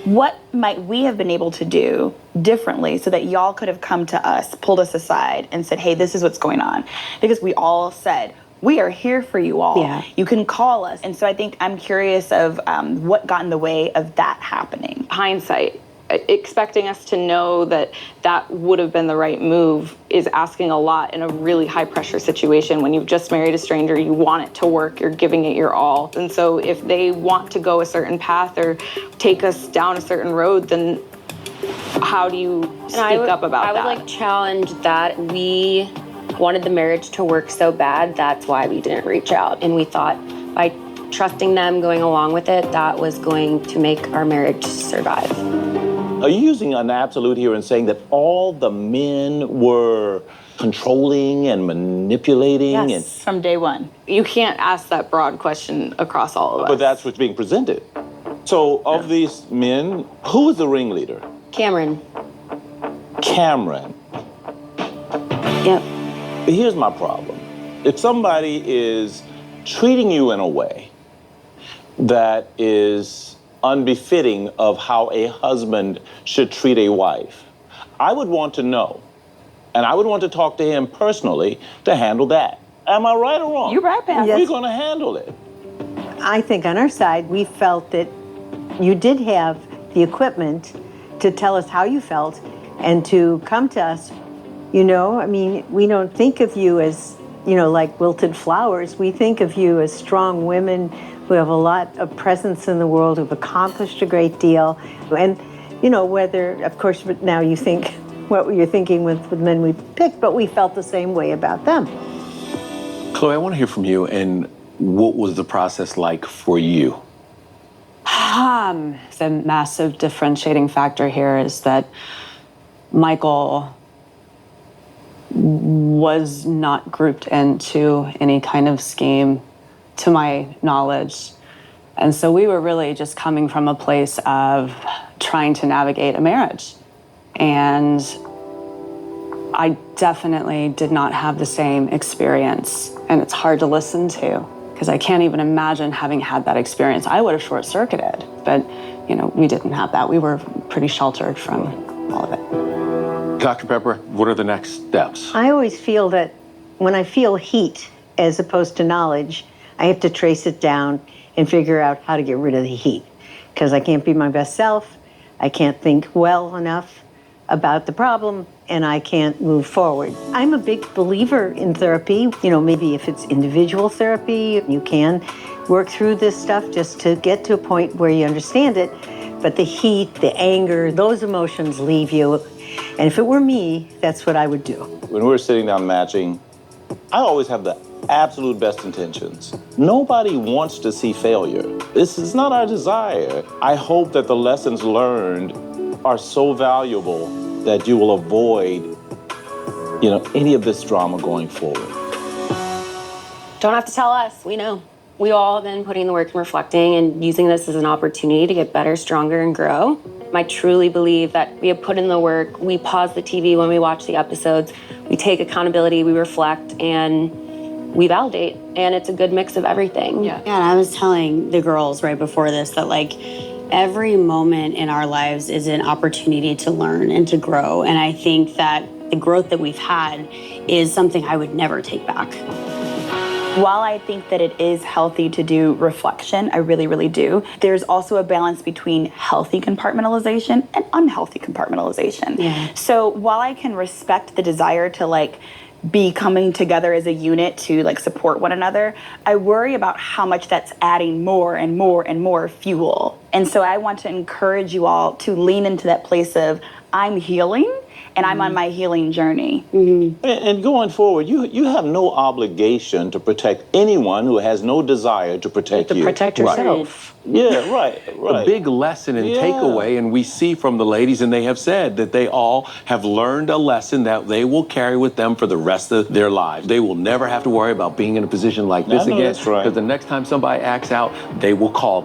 what might we have been able to do differently so that y'all could have come to us, pulled us aside, and said, hey, this is what's going on? Because we all said, we are here for you all. Yeah. You can call us. And so I think I'm curious of what got in the way of that happening. Hindsight, expecting us to know that that would have been the right move is asking a lot in a really high pressure situation. When you've just married a stranger, you want it to work, you're giving it your all. And so if they want to go a certain path or take us down a certain road, then how do you speak up about that? I would challenge that. We wanted the marriage to work so bad, that's why we didn't reach out. And we thought by trusting them, going along with it, that was going to make our marriage survive. Are you using an absolute here and saying that all the men were controlling and manipulating? Yes, from day one. You can't ask that broad question across all of us. But that's what's being presented. So of these men, who was the ringleader? Cameron. Cameron. Yep. Here's my problem. If somebody is treating you in a way that is unbefitting of how a husband should treat a wife, I would want to know. And I would want to talk to him personally to handle that. Am I right or wrong? You're right, Pam. We're going to handle it. I think on our side, we felt that you did have the equipment to tell us how you felt and to come to us. You know, I mean, we don't think of you as, like wilted flowers. We think of you as strong women who have a lot of presence in the world, who've accomplished a great deal. And, whether, of course, now you think what you're thinking with the men we picked, but we felt the same way about them. Chloe, I want to hear from you, and what was the process like for you? The massive differentiating factor here is that Michael was not grouped into any kind of scheme, to my knowledge. And so we were really just coming from a place of trying to navigate a marriage. And I definitely did not have the same experience. And it's hard to listen to, because I can't even imagine having had that experience. I would have short-circuited, but we didn't have that. We were pretty sheltered from all of it. Dr. Pepper, what are the next steps? I always feel that when I feel heat as opposed to knowledge, I have to trace it down and figure out how to get rid of the heat, because I can't be my best self. I can't think well enough about the problem, and I can't move forward. I'm a big believer in therapy. Maybe if it's individual therapy, you can work through this stuff just to get to a point where you understand it. But the heat, the anger, those emotions leave you. And if it were me, that's what I would do. When we're sitting down matching, I always have the absolute best intentions. Nobody wants to see failure. This is not our desire. I hope that the lessons learned are so valuable that you will avoid, any of this drama going forward. Don't have to tell us, we know. We all have been putting in the work and reflecting and using this as an opportunity to get better, stronger, and grow. I truly believe that we have put in the work. We pause the TV when we watch the episodes. We take accountability, we reflect, and we validate. And it's a good mix of everything. Yeah. Yeah, and I was telling the girls right before this that every moment in our lives is an opportunity to learn and to grow. And I think that the growth that we've had is something I would never take back. While I think that it is healthy to do reflection, I really, really do, there's also a balance between healthy compartmentalization and unhealthy compartmentalization. Yeah. So while I can respect the desire to be coming together as a unit to support one another, I worry about how much that's adding more and more and more fuel. And so I want to encourage you all to lean into that place of, I'm healing and I'm on my healing journey. Mm-hmm. And going forward, you have no obligation to protect anyone who has no desire to protect you. To protect yourself. Yeah, right. A big lesson and takeaway, and we see from the ladies, and they have said that they all have learned a lesson that they will carry with them for the rest of their lives. They will never have to worry about being in a position like this again. That's right. Because the next time somebody acts out, they will call them.